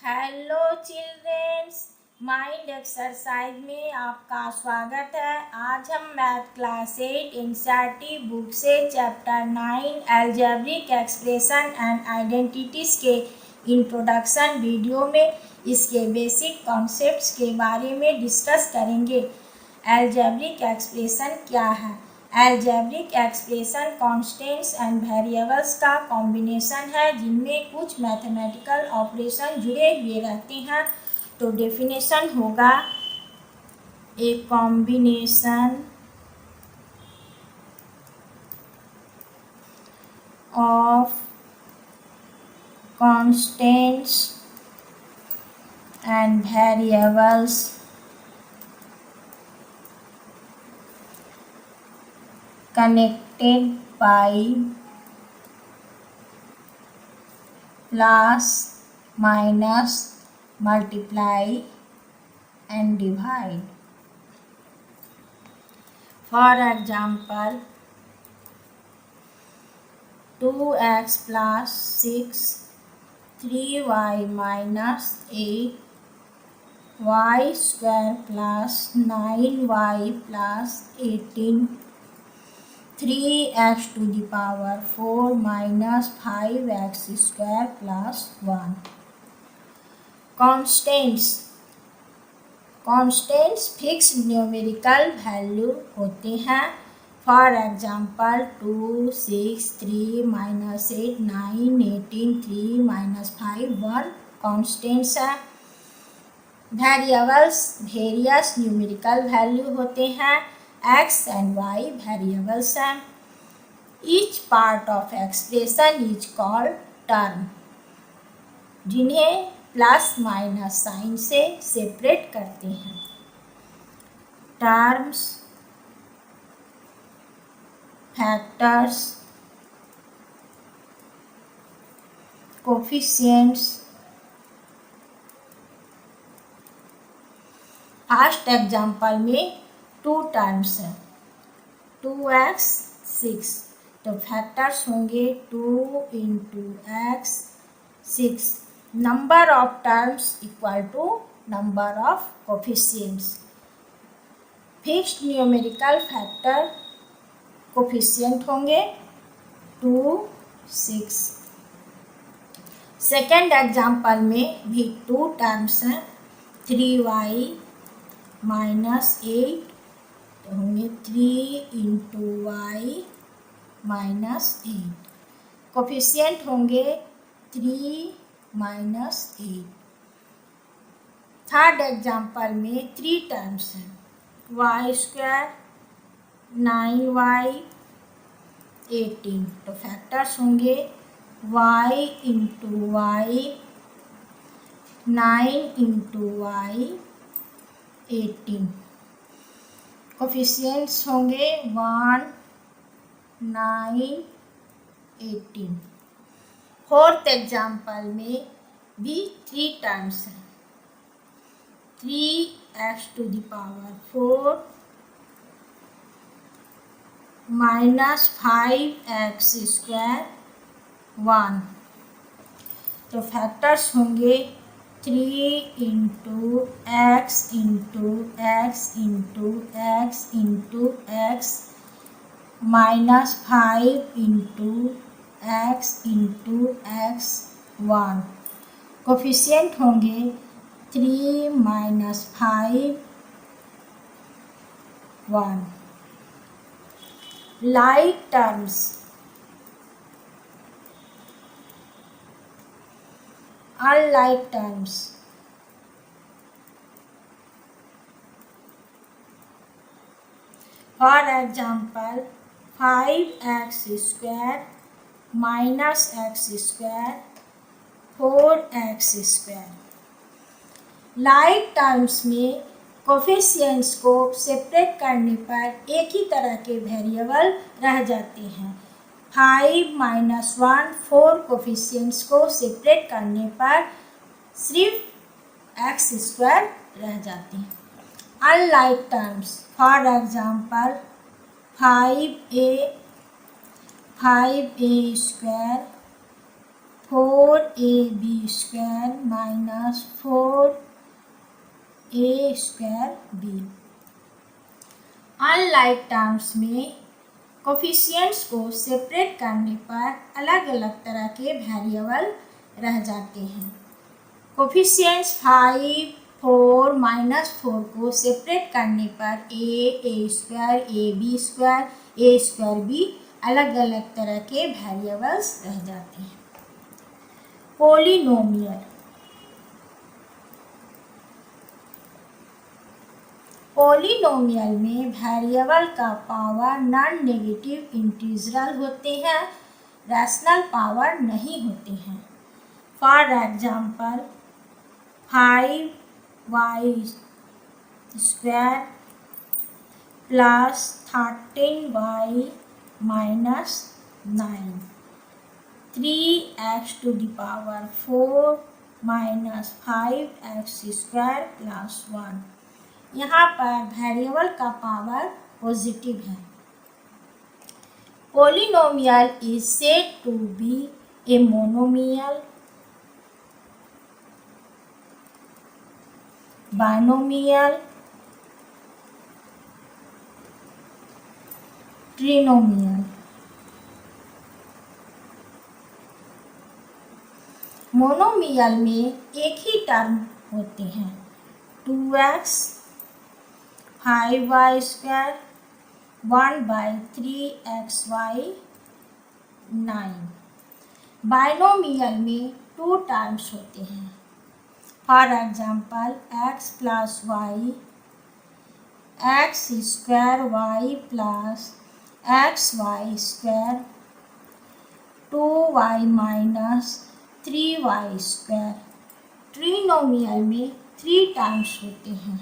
Hello children's, mind exercise में आपका स्वागत है। आज हम मैथ क्लास 8 एनसीईआरटी बुक से chapter 9 algebraic expression and identities के इंट्रोडक्शन वीडियो में इसके बेसिक कॉन्सेप्ट्स के बारे में डिस्कस करेंगे। अलजेब्रिक एक्सप्रेशन क्या है? Algebraic expression constants and variables का कॉम्बिनेशन है जिनमें कुछ मैथमेटिकल ऑपरेशन जुड़े हुए रहते हैं। तो डेफिनेशन होगा a combination of constants and variables connected by plus, minus, multiply and divide. For example, 2x plus 6, 3y minus 8, y square plus 9y plus 18, 3x to the power 4 minus 5x square plus 1. Constants fixed numerical value होते हैं। For example 2, 6, 3, -8, 9, 18, 3, -5, 1 constants है। Variables various numerical value होते हैं। x and y variables हैं। Each part of expression is called term, जिन्हें plus minus sign से separate करते हैं। Terms, factors, coefficients. First example में 2 टर्म्स हैं, 2x 6, तो फैक्टर्स होंगे 2 into x 6। Number of terms equal to number of coefficients. Fixed numerical factor coefficient होंगे 2, 6। Second example में भी 2 टर्म्स हैं, 3y minus 8, तो होंगे 3 into y minus 8। कोफिशिएंट होंगे 3 minus 8। थर्ड एग्जाम्पल में 3 टर्म्स हैं, y square 9y 18, तो फैक्टर्स होंगे y into y 9 into y 18। Coefficients होंगे 1, 9, 18। फोर्थ एग्जाम्पल में भी 3 टर्म्स हैं, 3x to the power 4 minus 5x square 1, तो फैक्टर्स होंगे 3 into x into x into x into x minus 5 into x into x 1। Coefficient होंगे 3 minus 5 1। Like terms, unlike terms। For example, 5x square minus x square 4x square। Like terms में coefficients को separate करने पर एक ही तरह के variable रह जाते हैं। 5 minus 1 4 कोफिशिएंट्स को सेपरेट करने पर सिर्फ x स्क्वायर रह जाते हैं। Unlike terms, for example 5a 5a square 4ab square minus 4a square B. Unlike terms में कोफिशिएंट्स को सेपरेट करने पर अलग अलग तरह के वेरिएबल रह जाते हैं। कोफिशिएंट्स 5, 4, -4 को सेपरेट करने पर a square, a square b अलग अलग तरह के वेरिएबल्स रह जाते हैं। पॉलिनोमियल, पॉलिनोमियल में वेरिएबल का पावर नॉन नेगेटिव इंटीजरल होते हैं, रैशनल पावर नहीं होते हैं। For example 5y square plus 13y minus 9, 3x to the power 4 minus 5x square plus 1। यहाँ पर वेरिएबल का पावर पॉजिटिव है। Polynomial is said to be a monomial, binomial, trinomial. Monomial में एक ही टर्म होते हैं, 2x 5y square 1/3xy 9। Binomial में 2 terms होते हैं। For example x plus y, x square y plus xy square 2y minus 3y square. Trinomial में 3 terms होते हैं,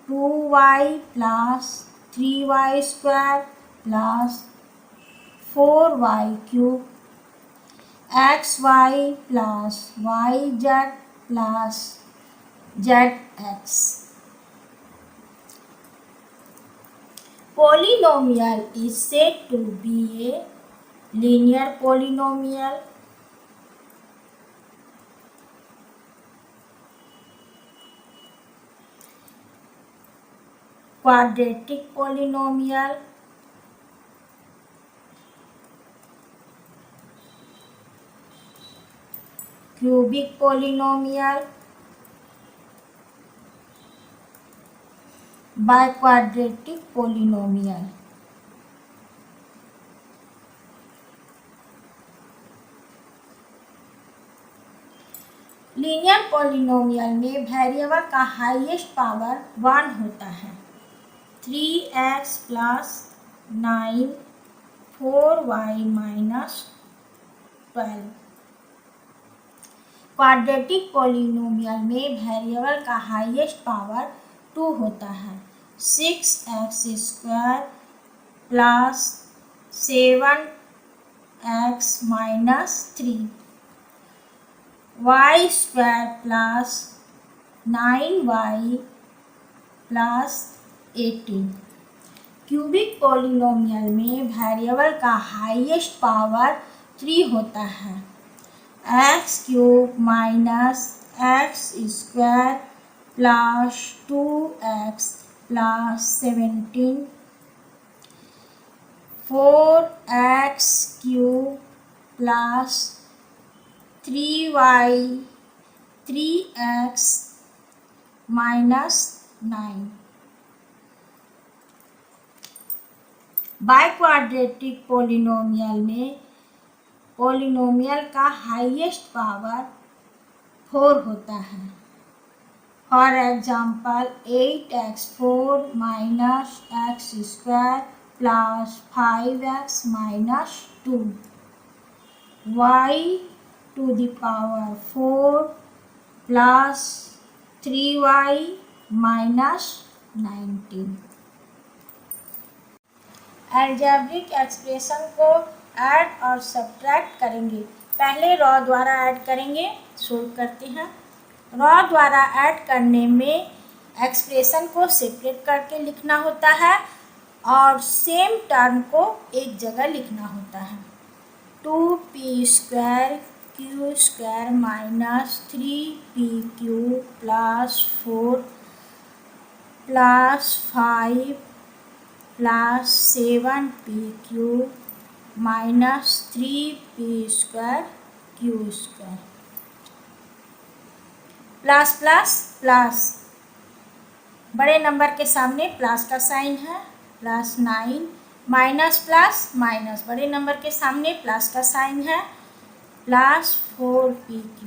2y plus 3y square plus 4y cube, xy plus yz plus zx। Polynomial is said to be a linear polynomial, quadratic polynomial, cubic polynomial, biquadratic polynomial। Linear polynomial में variable का highest power 1 होता है, 3x plus 9 4y minus 12। Quadratic polynomial में variable का highest power 2 होता है, 6x square plus 7x minus 3, y square plus 9y plus 18। Cubic polynomial में variable का हाईएस्ट पावर 3 होता है, x cube minus x square plus 2x plus 17, 4x cube plus 3y 3x minus 9। Biquadratic polynomial में polynomial का highest power 4 होता है। For example 8x4 minus x square plus 5x minus 2, y to the power 4 plus 3y minus 19। Algebraic expression को add और subtract करेंगे। पहले raw द्वारा add करेंगे, सोल्व करते हैं। रॉ द्वारा ऐड करने में एक्सप्रेशन को सेपरेट करके लिखना होता है और सेम टर्म को एक जगह लिखना होता है। 2p square Q square minus 3pq plus 4 plus 5 plus 7pq minus 3p square Q square plus plus plus बड़े नंबर के सामने प्लस का साइन है प्लस 9 माइनस प्लस माइनस बड़े नंबर के सामने प्लस का साइन है plus 4pq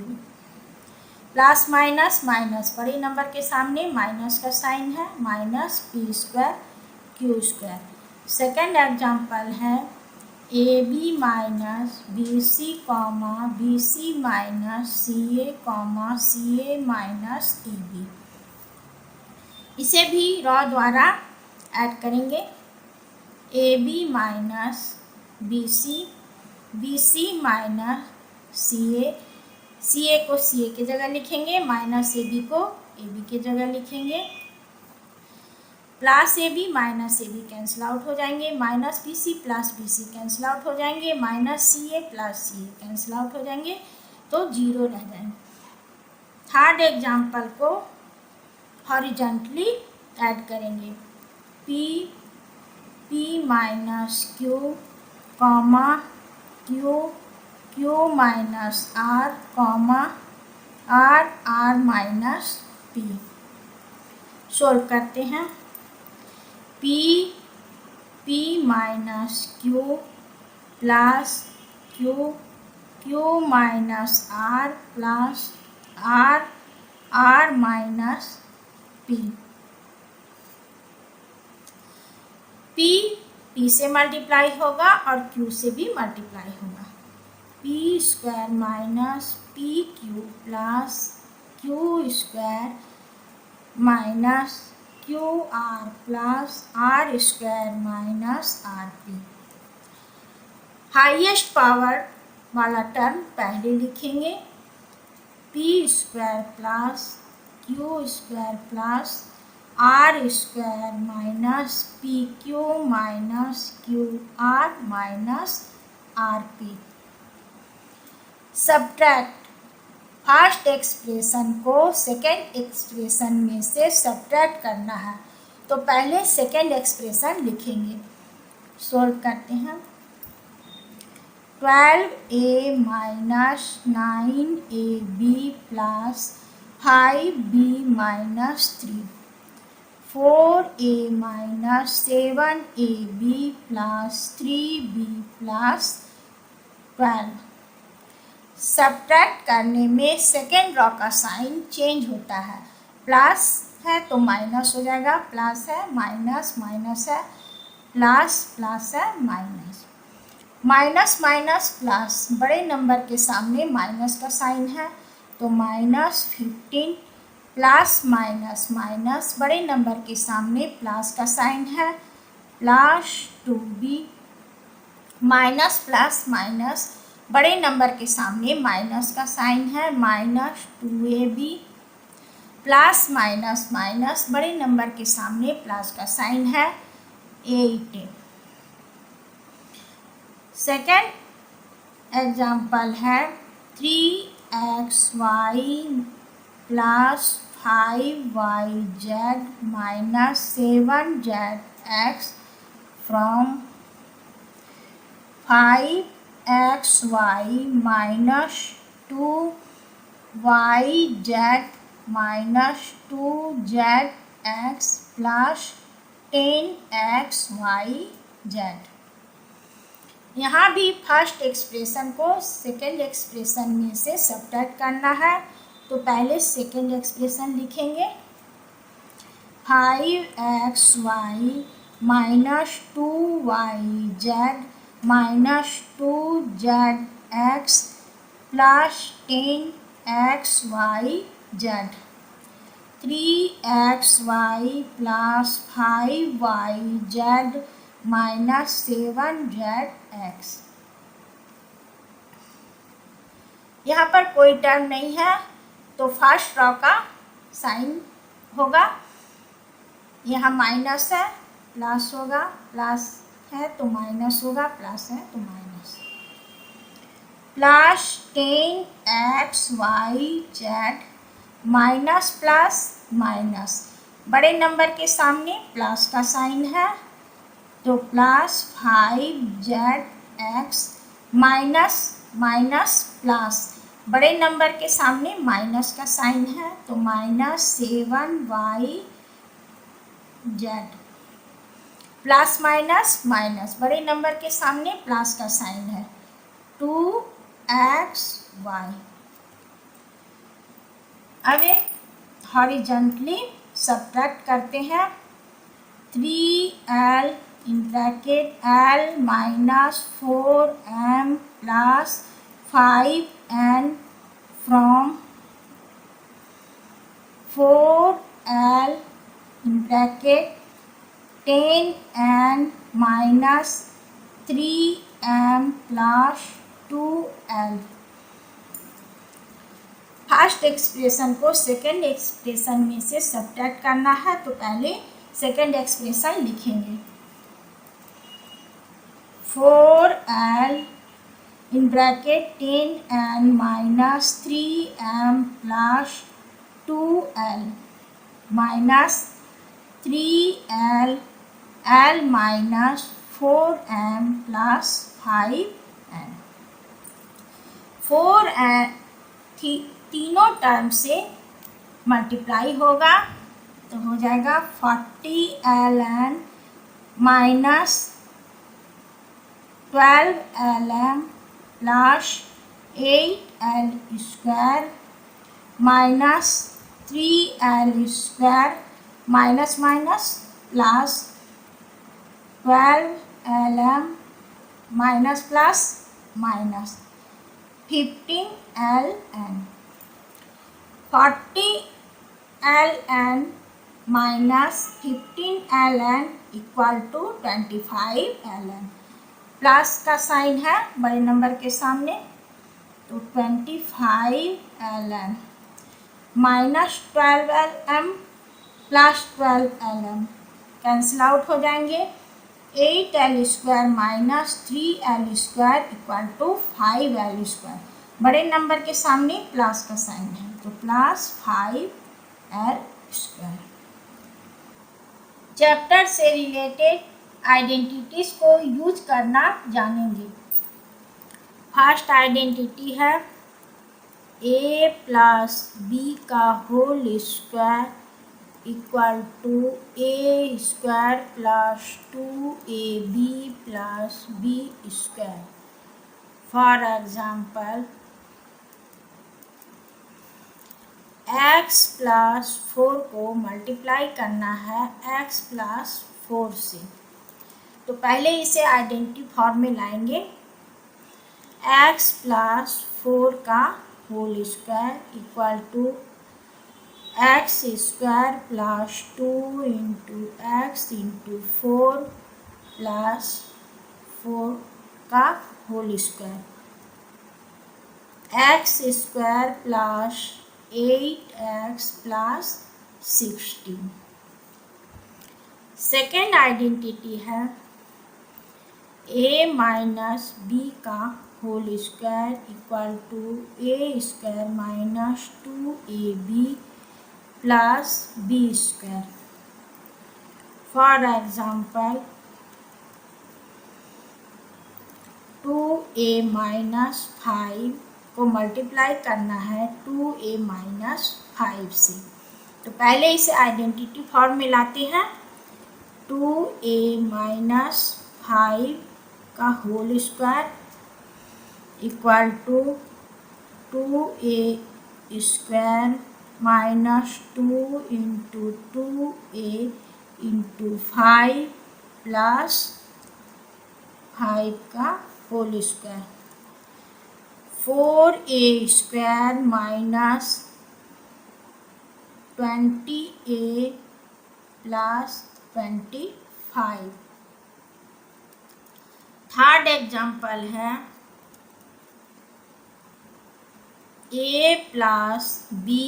plus minus minus बड़े नंबर के सामने माइनस का साइन है minus p square Q square. Second example है AB minus BC comma BC minus CA comma CA minus EB। इसे भी रॉ द्वारा ऐड करेंगे AB minus BC BC minus CA CA को CA की जगह लिखेंगे माइनस AB को AB की जगह लिखेंगे plus AB minus AB cancel out हो जाएंगे minus BC plus BC cancel out हो जाएंगे minus CA plus CA cancel out हो जाएंगे तो 0 रह जाएंगे। थर्ड एग्जाम्पल को हॉरिजॉन्टली ऐड करेंगे P minus Q comma Q minus R comma R minus P। Solve करते हैं P minus Q plus Q minus R plus R minus P से मल्टीप्लाई होगा और Q से भी मल्टीप्लाई होगा P square minus PQ plus Q square minus QR plus R square minus RP। Highest power वाला term पहले लिखेंगे P square plus Q square plus R square minus PQ minus QR minus RP। Subtract first expression को second expression में से subtract करना है तो पहले सेकेंड एक्सप्रेशन लिखेंगे। सोल्व करते हैं 12a minus 9ab plus 5b minus 3 4a minus 7ab plus 3b plus 12। Subtract करने में सेकेंड रॉ का साइन चेंज होता है प्लस है तो माइनस हो जाएगा प्लस है माइनस माइनस है प्लस प्लस है माइनस माइनस माइनस प्लस बड़े नंबर के सामने माइनस का साइन है तो माइनस 15 प्लस माइनस माइनस बड़े नंबर के सामने प्लस का साइन है plus 2b minus plus minus बड़े नंबर के सामने माइनस का साइन है minus 2ab plus minus minus बड़े नंबर के सामने प्लस का साइन है 8। सेकेंड एग्जाम्पल है 3xy plus 5yz minus 7zx from 5xy minus 2yz minus 2zx plus 10xyz। यहाँ भी फर्स्ट एक्सप्रेशन को सेकेंड एक्सप्रेशन में से सब्ट्रैक्ट करना है तो पहले सेकेंड एक्सप्रेशन लिखेंगे 5xy minus 2yz minus 2zx plus 10xyz 3xy plus 5yz minus 7zx। यहाँ पर कोई टर्म नहीं है तो फर्स्ट रॉ का साइन होगा यहाँ माइनस है प्लस होगा प्लस है तो माइनस होगा प्लस है तो minus. Plus 10xyz minus plus minus, बड़े नंबर के सामने प्लस का साइन है तो plus 5zx minus minus plus, बड़े नंबर के सामने माइनस का साइन है तो minus 7yz, plus minus minus, बड़े नंबर के सामने प्लस का साइन है 2xy। अब हॉरिजॉन्टली सब्ट्रैक्ट करते हैं 3l in bracket l minus 4m plus 5n from 4l in bracket 10n minus 3m plus 2l। First expression को सेकेंड एक्सप्रेशन में से सब्ट्रैक्ट करना है तो पहले सेकेंड एक्सप्रेशन लिखेंगे 4l in bracket 10n minus 3m plus 2l minus 3l l minus 4m plus 5n। 4n तीनों term से मल्टीप्लाई होगा तो हो जाएगा 40ln minus 12lm plus 8l square minus 3l square minus minus plus 12lm minus plus minus 15ln 40ln minus 15ln equal to 25ln, plus का sign है बड़े number के सामने तो 25ln minus 12lm plus 12lm cancel out हो जाएंगे 8l square minus 3l square equal to 5l square, बड़े number के सामने प्लस का साइन है तो प्लस 5l स्क्वायर। चैप्टर से रिलेटेड आइडेंटिटीज को यूज करना जानेंगे। फर्स्ट आइडेंटिटी है a प्लस बी का whole square equal to a square plus 2ab plus b square. For example x plus 4 को मल्टीप्लाई करना है x प्लस 4 से तो पहले इसे आइडेंटिटी फॉर्म में लाएंगे x प्लस 4 का whole square equal to x square plus 2 into X into 4 plus 4 का whole square x square plus 8x plus 16। Second identity है a माइनस बी का whole square equal to a square minus 2ab plus B square. For example 2a minus 5 को multiply करना है 2a minus 5 से तो पहले इसे आइडेंटिटी फॉर्म में लाते हैं 2a माइनस 5 का whole square equal to 2a square minus 2 into 2a into 5 plus 5 का whole square 4a square minus 20a plus 25। Third example है a plus B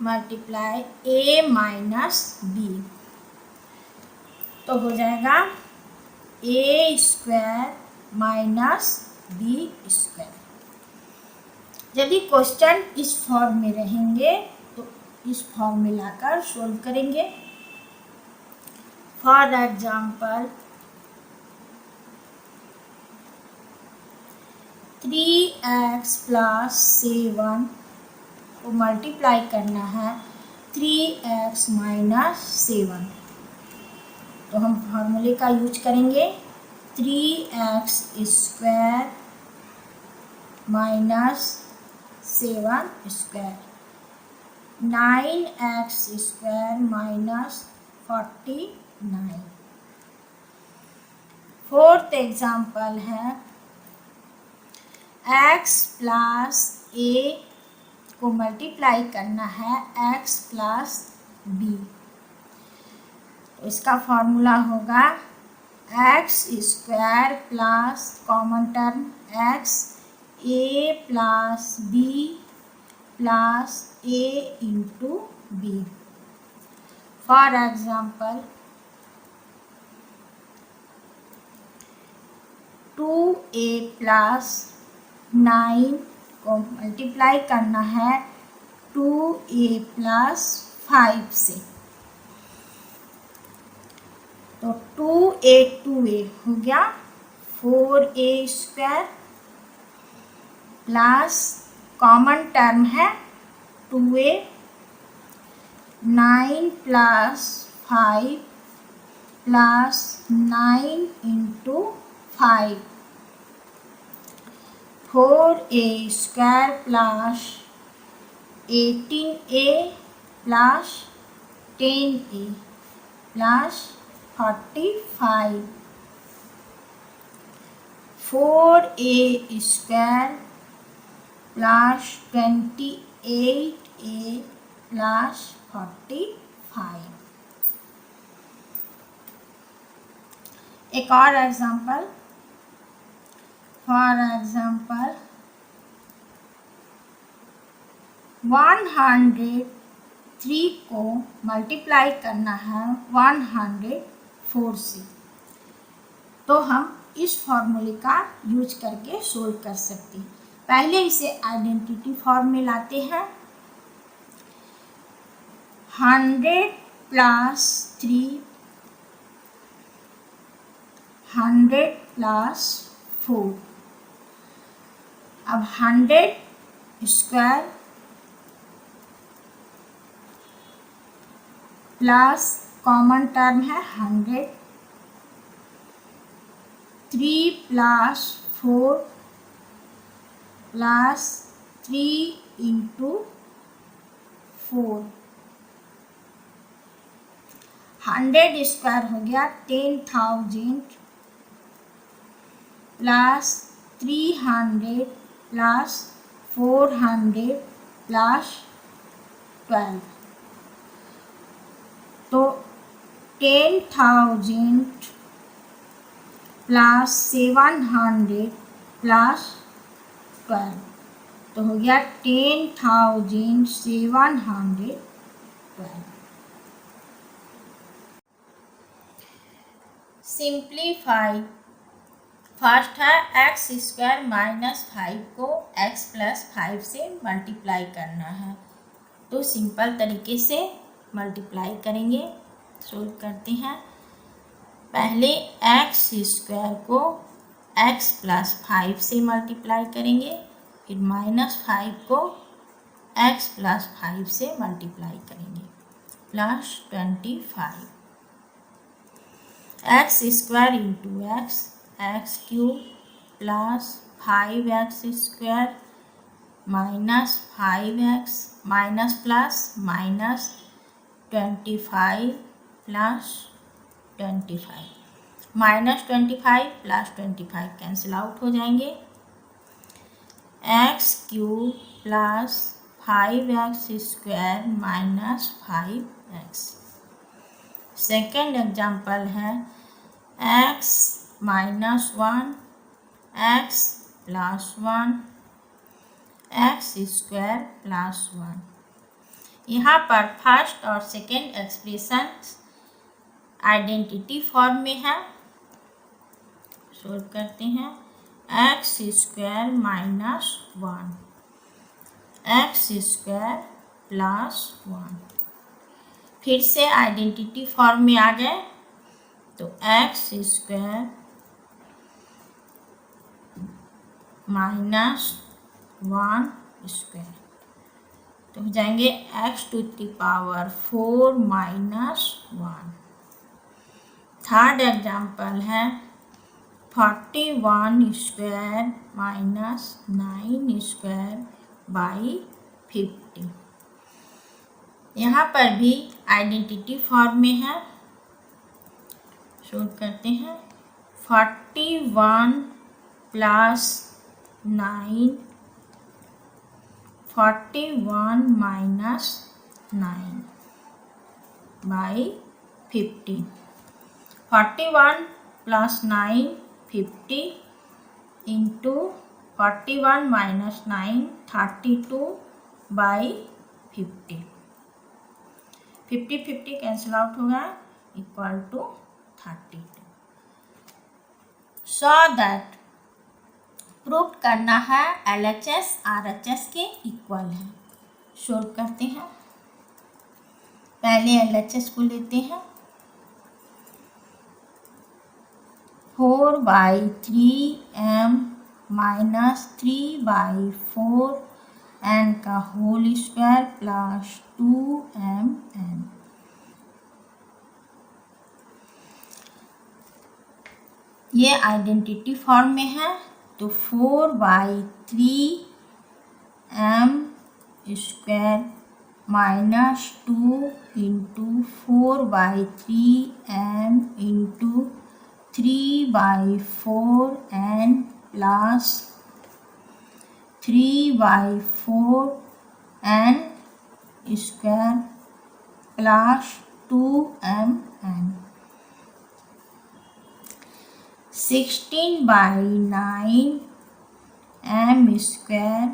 multiply a minus B तो हो जाएगा a square minus B square. यदि question इस form में रहेंगे तो इस फॉर्म में लाकर सोल्व करेंगे। फॉर एग्जाम्पल 3x प्लस 7 को मल्टीप्लाई करना है 3x माइनस 7, तो हम फॉर्मूले का यूज करेंगे 3x square minus 7 square, 9x square minus 49। Fourth example है x प्लस a को मल्टीप्लाई करना है x प्लस b, तो इसका फॉर्मूला होगा x square plus common term x a plus b plus a into B. For example 2a plus 9 को multiply करना है 2a प्लस 5 से, तो 2a हो गया 4a square plus common term है 2a, 9 plus 5 plus 9 into 5, 4a square plus 18a plus 10a plus 45, 4a square plus 28a plus 45। एक और एग्जाम्पल, फॉर एग्जाम्पल 103 को मल्टीप्लाई करना है 104 से, तो हम इस फॉर्मूले का यूज करके सोल्व कर सकते हैं। पहले इसे आइडेंटिटी फॉर्म में लाते हैं। 100 प्लस 3, 100 प्लस 4, अब 100 स्क्वायर प्लस कॉमन टर्म है 100, 3 प्लस 4 प्लस 3 इंटू 4, 100 स्क्वायर हो गया 10,000 प्लस 300 प्लस 400 प्लस 12, तो 10,000 प्लस 700 प्लस 12, तो हो गया 10,712। सिंप्लीफाई, फर्स्ट है x स्क्वायर माइनस 5 को x प्लस 5 से मल्टीप्लाई करना है, तो सिंपल तरीके से मल्टीप्लाई करेंगे। सोल्व करते हैं। पहले x स्क्वायर को x प्लस 5 से मल्टीप्लाई करेंगे, फिर माइनस 5 को x प्लस 5 से मल्टीप्लाई करेंगे, plus 25, x square into x cube plus 5x square minus 5x minus plus minus 25 plus 25, minus 25 plus 25 cancel out हो जाएंगे, x cube plus 5x square minus 5x। Second example है x minus 1 x plus 1 x square plus 1। यहाँ पर first और second expression identity form में है। Solve करते हैं। X square minus 1, x square plus 1। फिर से आइडेंटिटी फॉर्म में आ गए तो एक्स स्क्वायर माइनस 1 स्क्वायर, तो हो जाएंगे X to the power 4 minus 1। Third example है 41 स्क्वायर माइनस 9 स्क्वायर बाई 50। यहाँ पर भी आइडेंटिटी फॉर्म में है, शो करते हैं 41 plus 9, 41 minus 9 by 50। 41 plus 9 50 into 41 minus 9 32 by 50। 50 cancel out होगा equal to 32। So that prove करना है LHS RHS के इक्वल है। सोल्व करते हैं, पहले LHS को लेते हैं 4/3m माइनस 3/4 n का होल स्क्वायर प्लस 2mn। ये आइडेंटिटी फॉर्म में है तो 4/3m square minus 2 into 4/3m into 3/4n plus 3/4n square plus 2mn। 16/9m square,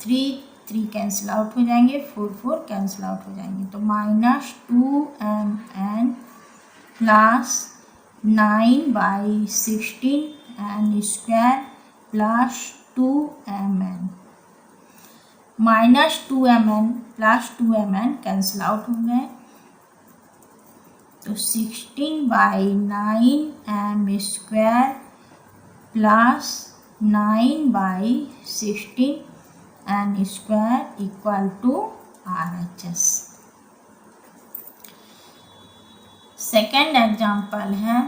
3 cancel out हो जाएंगे, 4 कैंसिल आउट हो जाएंगे, तो minus 2mn plus 9/16n square plus 2mn। Minus 2mn plus 2mn cancel out हो गए, तो 16/9m square plus 9/16n square equal to RHS। Second example है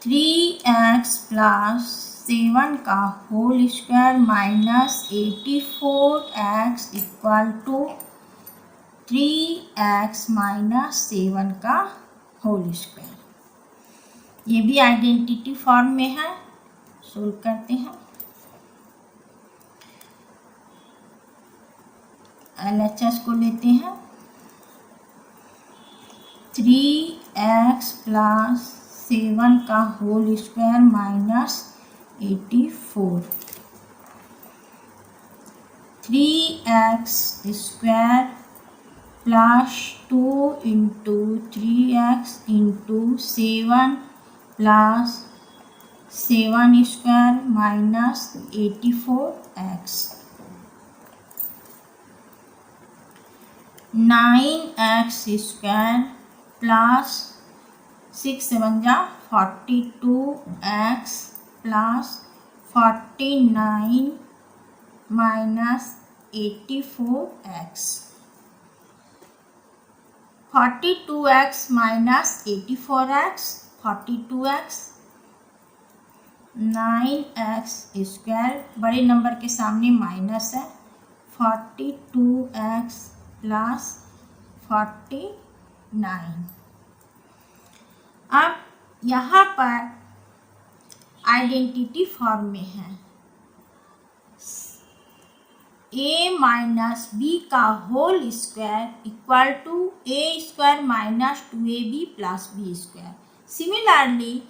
3x plus 7 का whole square minus 84x equal to 3x minus 7 का whole square. ये भी identity form में है, सोल्व करते हैं। LHS को लेते हैं 3x प्लस 7 का whole square minus 84, 3x square plus 2 into 3x into 7 plus 7 square minus 84x। 9x square plus 6 7 जा 42x plus 49 minus 84x। 42x minus 84x, 42x, 9x square बड़े नंबर के सामने माइनस है, 42x plus 49। अब यहाँ पर identity form में है a माइनस बी का whole square equal to a square minus 2ab plus B square. Similarly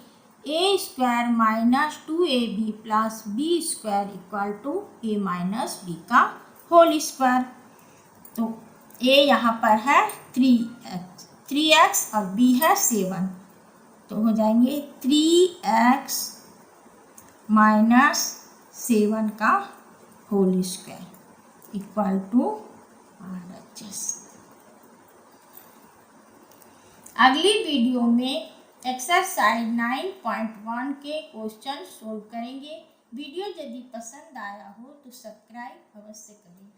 a square minus 2ab plus B square equal to a minus B का whole square. तो a यहाँ पर है 3x और b है 7, तो हो जाएंगे 3x माइनस 7 का whole square equal to RHS। अगली वीडियो में एक्सरसाइज 9.1 के क्वेश्चन सोल्व करेंगे। वीडियो यदि पसंद आया हो तो सब्सक्राइब अवश्य करें।